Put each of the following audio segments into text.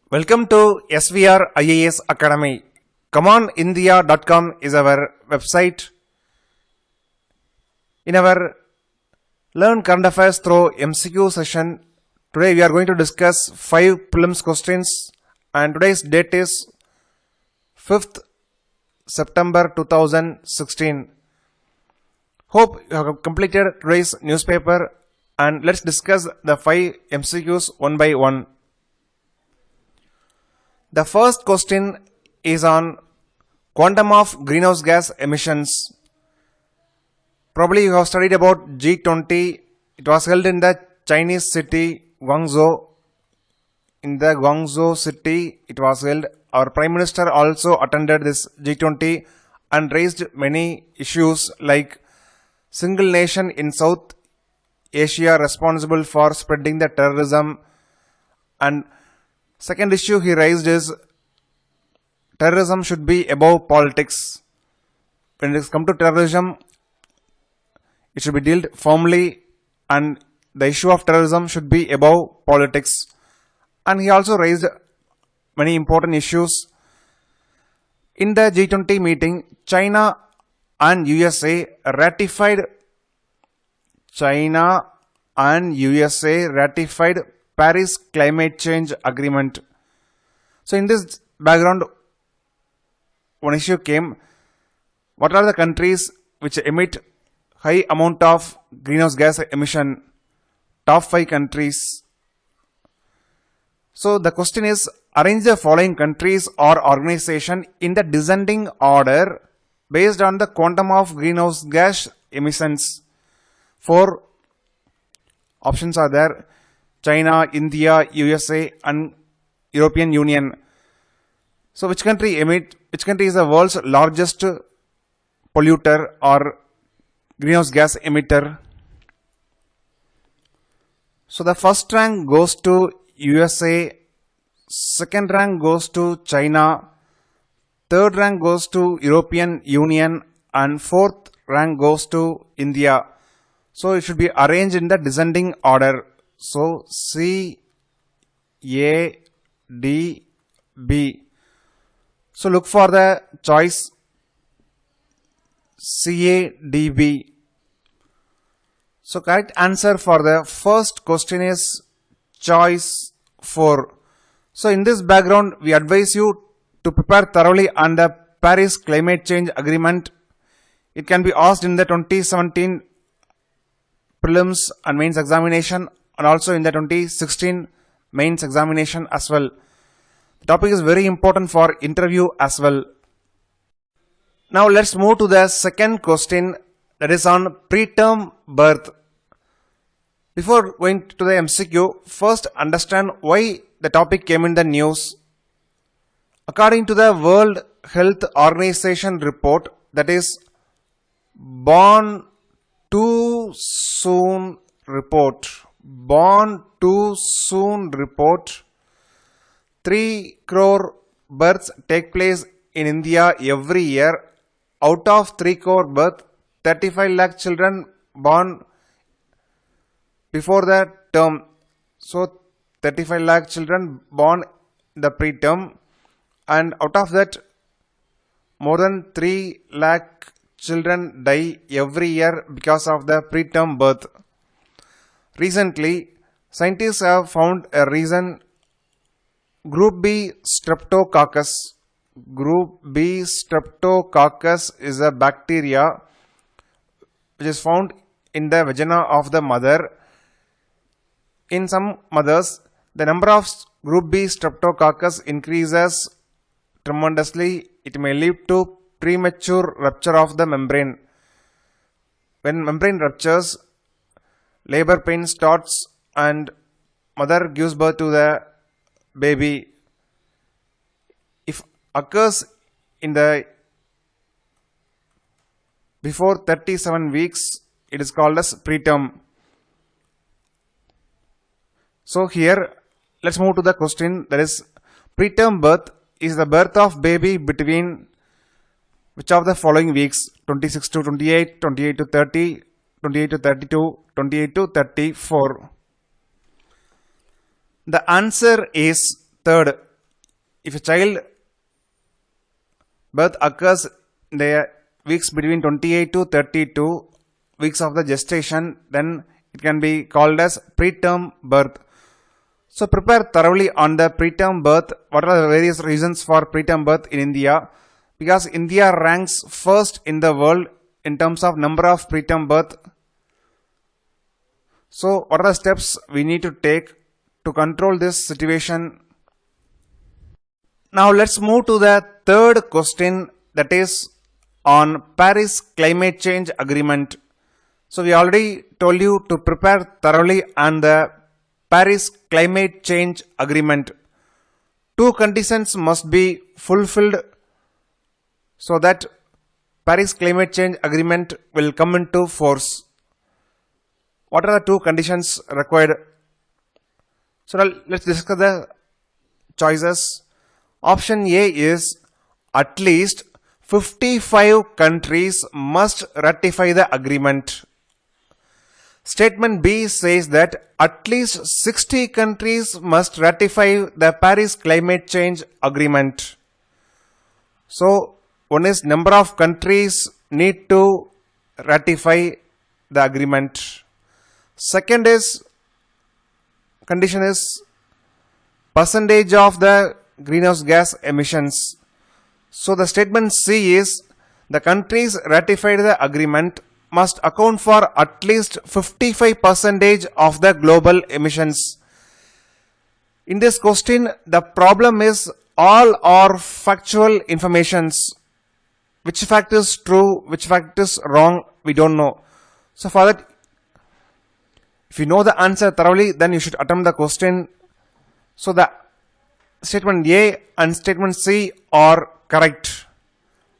Welcome to SVR IAS Academy. ComeOnIndia.com is our website. In our Learn Current Affairs through MCQ session, today we are going to discuss 5 prelims questions, and today's date is 5th September 2016. Hope you have completed today's newspaper, and let's discuss the 5 MCQs one by one. The first question is on quantum of greenhouse gas emissions. Probably you have studied about G20. It was held in the Chinese city Guangzhou. In the Guangzhou city it was held. Our Prime Minister also attended this G20 and raised many issues like single nation in South Asia responsible for spreading the terrorism, and second issue he raised is terrorism should be above politics. When it comes to terrorism, it should be dealt firmly, and the issue of terrorism should be above politics. And he also raised many important issues. In the G20 meeting, China and USA ratified Paris Climate Change Agreement. So in this background, one issue came: what are the countries which emit high amount of greenhouse gas emission? Top 5 countries. So the question is, arrange the following countries or organization in the descending order based on the quantum of greenhouse gas emissions. 4 options are there: China, India, USA and European Union. So which country is the world's largest polluter or greenhouse gas emitter? So the first rank goes to USA, second rank goes to China, third rank goes to European Union, and fourth rank goes to India. So it should be arranged in the descending order. So C, A, D, B. So look for the choice C, A, D, B. So correct answer for the first question is choice 4. So in this background, we advise you to prepare thoroughly on the Paris Climate Change Agreement. It can be asked in the 2017 prelims and mains examination, and also in the 2016 mains examination as well. The topic is very important for interview as well. Now let's move to the second question, that is on preterm birth. Before going to the MCQ, first understand why the topic came in the news. According to the World Health Organization report, that is Born Too Soon report, 3 crore births take place in India every year. Out of 3 crore births, 35 lakh children born before the term. So 35 lakh children born in the preterm, and out of that, more than 3 lakh children die every year because of the preterm birth. Recently, scientists have found a reason. Group B streptococcus. Group B streptococcus is a bacteria which is found in the vagina of the mother. In some mothers, the number of group B streptococcus increases tremendously. It may lead to premature rupture of the membrane. When membrane ruptures, labor pain starts and mother gives birth to the baby. If occurs in the before 37 weeks, it is called as preterm. So here let's move to the question, that is preterm birth is the birth of baby between which of the following weeks? 26 to 28, 28 to 30, 28 to 32, 28 to 34. The answer is third. if a child birth occurs in the weeks between 28 to 32 weeks of the gestation, then it can be called as preterm birth. So prepare thoroughly on the preterm birth. What are the various reasons for preterm birth in India? Because India ranks first in the world in terms of number of preterm birth. So what are the steps we need to take to control this situation? Now let's move to the third question, that is on Paris Climate Change Agreement. So we already told you to prepare thoroughly on the Paris Climate Change Agreement. Two conditions must be fulfilled so that Paris Climate Change Agreement will come into force. What are the two conditions required? So now let's discuss the choices. Option A is at least 55 countries must ratify the agreement. Statement B says that at least 60 countries must ratify the Paris Climate Change Agreement. So one is number of countries need to ratify the agreement. Second is condition is percentage of the greenhouse gas emissions. So the statement C is the countries ratified the agreement must account for at least 55% of the global emissions. In this question, the problem is all are factual informations. Which fact is true, which fact is wrong, we don't know. So for that, if you know the answer thoroughly, then you should attempt the question. So the statement A and statement C are correct.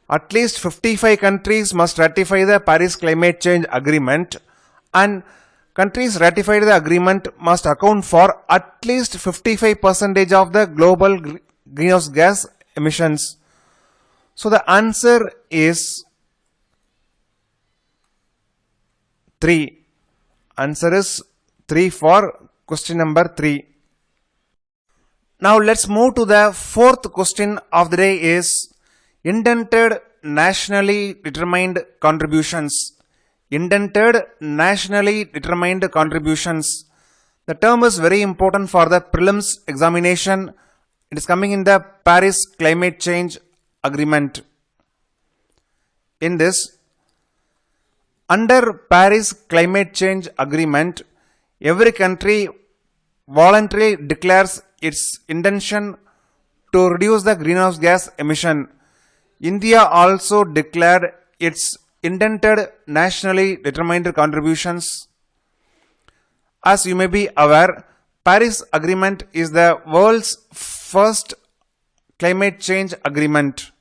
At least 55 countries must ratify the Paris Climate Change Agreement, and countries ratified the agreement must account for at least 55% of the global greenhouse gas emissions. So the answer is 3. Answer is 3 for question number 3. Now let's move to the fourth question of the day is indented nationally determined contributions. Indented nationally determined contributions. The term is very important for the prelims examination. It is coming in the Paris Climate Change Agreement. In this, under Paris Climate Change Agreement, every country voluntarily declares its intention to reduce the greenhouse gas emission. India also declared its indented nationally determined contributions. As you may be aware, Paris Agreement is the world's first climate change agreement.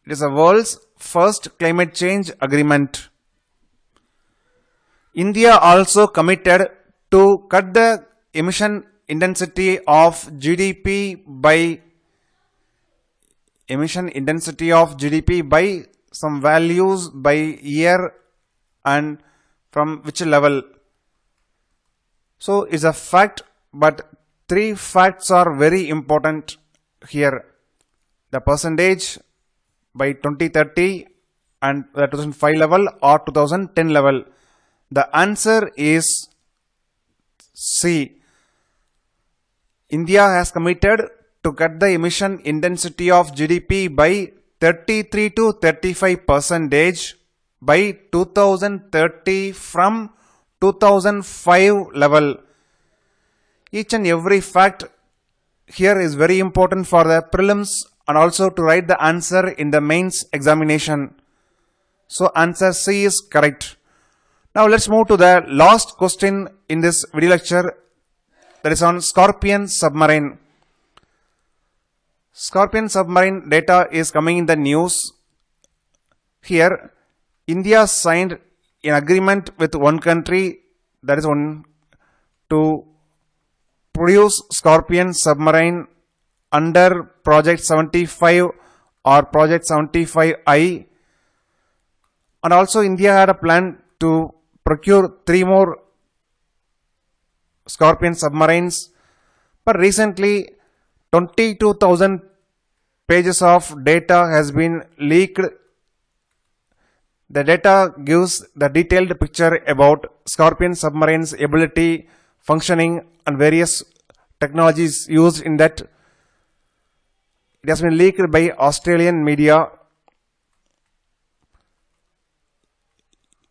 It is the world's first climate change agreement. India also committed to cut the emission intensity of GDP by some values by year and from which level. So it's a fact, but 3 facts are very important here. The percentage by 2030 and the 2005 level or 2010 level. The answer is C. India has committed to cut the emission intensity of GDP by 33 to 35% by 2030 from 2005 level. Each and every fact here is very important for the prelims and also to write the answer in the mains examination. So answer C is correct. Now let's move to the last question in this video lecture, that is on Scorpion submarine. Scorpion submarine data is coming in the news. Here, India signed an agreement with one country, that is one, to produce Scorpion submarine under Project 75 or Project 75I. And also India had a plan to procure 3 more Scorpion submarines. But recently 22,000 pages of data has been leaked. The data gives the detailed picture about Scorpion submarine's ability, functioning and various technologies used in that. It has been leaked by Australian media.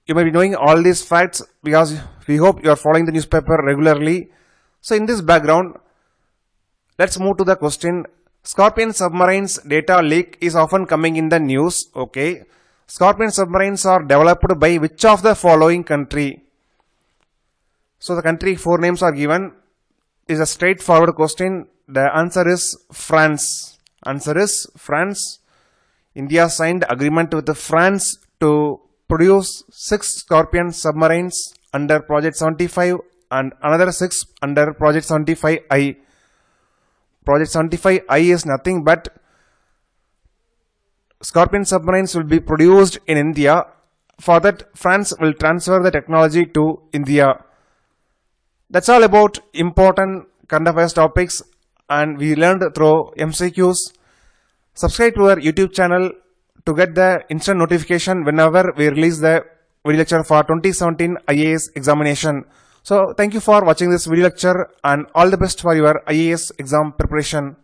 You may be knowing all these facts because we hope you are following the newspaper regularly. So in this background, let's move to the question. Scorpion submarines data leak is often coming in the news. Okay. Scorpion submarines are developed by which of the following country? So the country 4 names are given. Is a straightforward question. The answer is France. Answer is France. India signed agreement with France to produce 6 Scorpion submarines under Project 75 and another 6 under Project 75I. Project 75I is nothing but Scorpion submarines will be produced in India. For that, France will transfer the technology to India. That's all about important current affairs topics, and we learned through MCQs. Subscribe to our YouTube channel to get the instant notification whenever we release the video lecture for 2017 IAS examination. So thank you for watching this video lecture and all the best for your IAS exam preparation.